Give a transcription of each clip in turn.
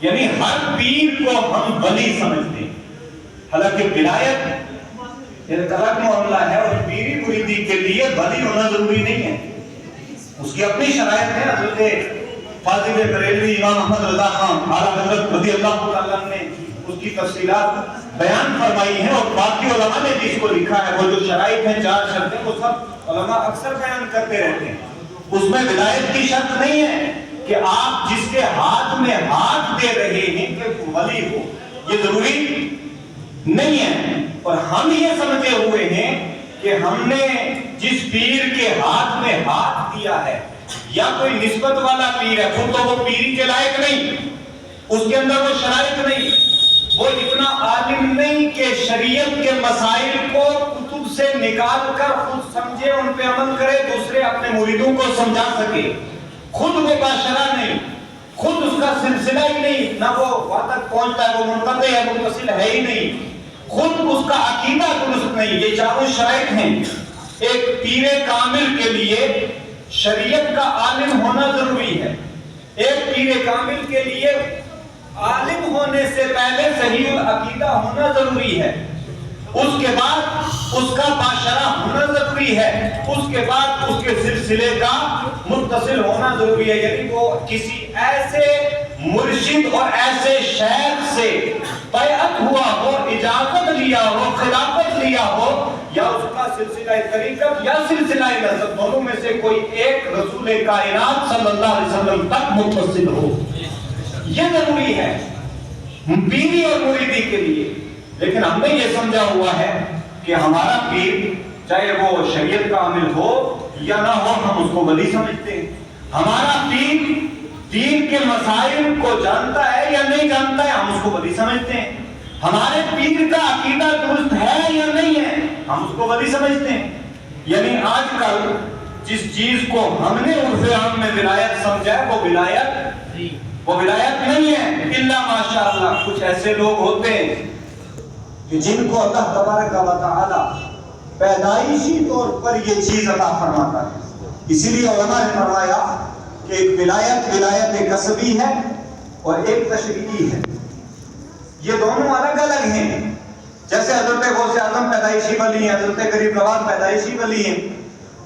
یعنی ہر پیر کو ہم ولی سمجھتے ہیں، حالانکہ ولایت ایک الگ معاملہ ہے، اور پیری مریدی کے لیے ولی ہونا ضروری نہیں ہے، اس کی اپنی شرائط ہے۔ حضرت فاضل بریلوی امام احمد رضا خان اعلیٰ حضرت رضی اللہ تعالیٰ نے اس کی تفصیلات بیان فرمائی ہیں، اور باقی علماء نے جس کو لکھا ہے، وہ جو شرائط ہیں، 4 شرطیں، وہ سب علماء اکثر بیان کرتے رہتے ہیں۔ اس میں ولایت کی شرط نہیں ہے کہ آپ جس کے ہاتھ میں ہاتھ دے رہے ہیں کہ ولی ہو، یہ ضروری نہیں ہے۔ اور ہم یہ سمجھے ہوئے ہیں کہ ہم نے جس پیر کے ہاتھ میں ہاتھ دیا ہے، یا کوئی نسبت والا پیر ہے، خود تو وہ پیری کے لائق نہیں، اس کے اندر وہ شرائط نہیں، وہ اتنا عالم نہیں کہ شریعت کے مسائل کو کتب سے نکال کر خود سمجھے، ان پہ عمل کرے، دوسرے اپنے مریدوں کو سمجھا سکے، خود وہ باشرہ نہیں، خود اس کا سلسلہ ہی نہیں، نہ وہ وہاں تک پہنچتا ہے، وہ منقطع ہے، متصل ہے ہی نہیں، خود اس کا عقیدہ درست نہیں۔ یہ 4 شرائط ہیں۔ ایک پیر کامل کے لیے شریعت کا عالم ہونا ضروری ہے، ایک پیر کامل کے لیے عالم ہونے سے پہلے صحیح العقیدہ ہونا ضروری ہے، اس کے بعد اس کا باشرہ ہونا ضروری ہے، اس کے بعد اس کے سلسلے کا متصل ہونا ضروری ہے، یعنی وہ کسی ایسے مرشد اور ایسے شیخ سے بیعت ہوا ہو، اجازت لیا ہو، خلافت لیا ہو، یا اس کا سلسلہ طریقت یا سلسلہ نسب، دونوں میں سے کوئی ایک رسول کائنات صلی اللہ علیہ وسلم تک متصل ہو، یہ ضروری ہے پیری اور مریدی کے لیے۔ لیکن ہم نے یہ سمجھا ہوا ہے کہ ہمارا پیر چاہے وہ شریعت کا عامل ہو یا نہ ہو، ہم اس کو ولی سمجھتے ہیں۔ ہمارا پیر دین کے مسائل کو جانتا ہے یا نہیں جانتا ہے، ہم اس کو ولی سمجھتے ہیں۔ ہمارے پیر کا عقیدہ درست ہے یا نہیں ہے، ہم اس کو ولی سمجھتے ہیں۔ یعنی آج کل جس چیز کو ہم نے عرف عام میں ولایت سمجھا ہے، وہ ولایت نہیں ہے، الا ماشاءاللہ کچھ ایسے لوگ ہوتے ہیں کہ جن کو اللہ تبارک و تعالی پیدائشی طور پر یہ چیز عطا فرماتا ہے۔ اسی لیے علماء نے فرمایا کہ ایک ولایت کسبی ہے اور ایک تشریعی ہے، یہ دونوں الگ الگ ہیں۔ جیسے حضرت غوث اعظم پیدائشی ولی ہیں، حضرت غریب نواز پیدائشی ولی ہیں،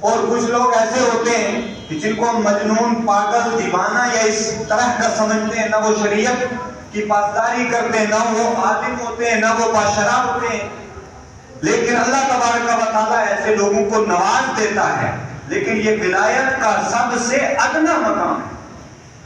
اور کچھ لوگ ایسے ہوتے ہیں کہ جن کو مجنون، پاگل، دیوانہ یا اس طرح کا سمجھتے ہیں، نہ وہ شریعت کی پاسداری کرتے ہیں، نہ وہ عالم ہوتے ہیں، نہ وہ باشرہ ہوتے ہیں۔ لیکن اللہ تبارک و تعالیٰ ایسے لوگوں کو نواز دیتا ہے، لیکن یہ ولایت کا سب سے ادنا مقام ہے۔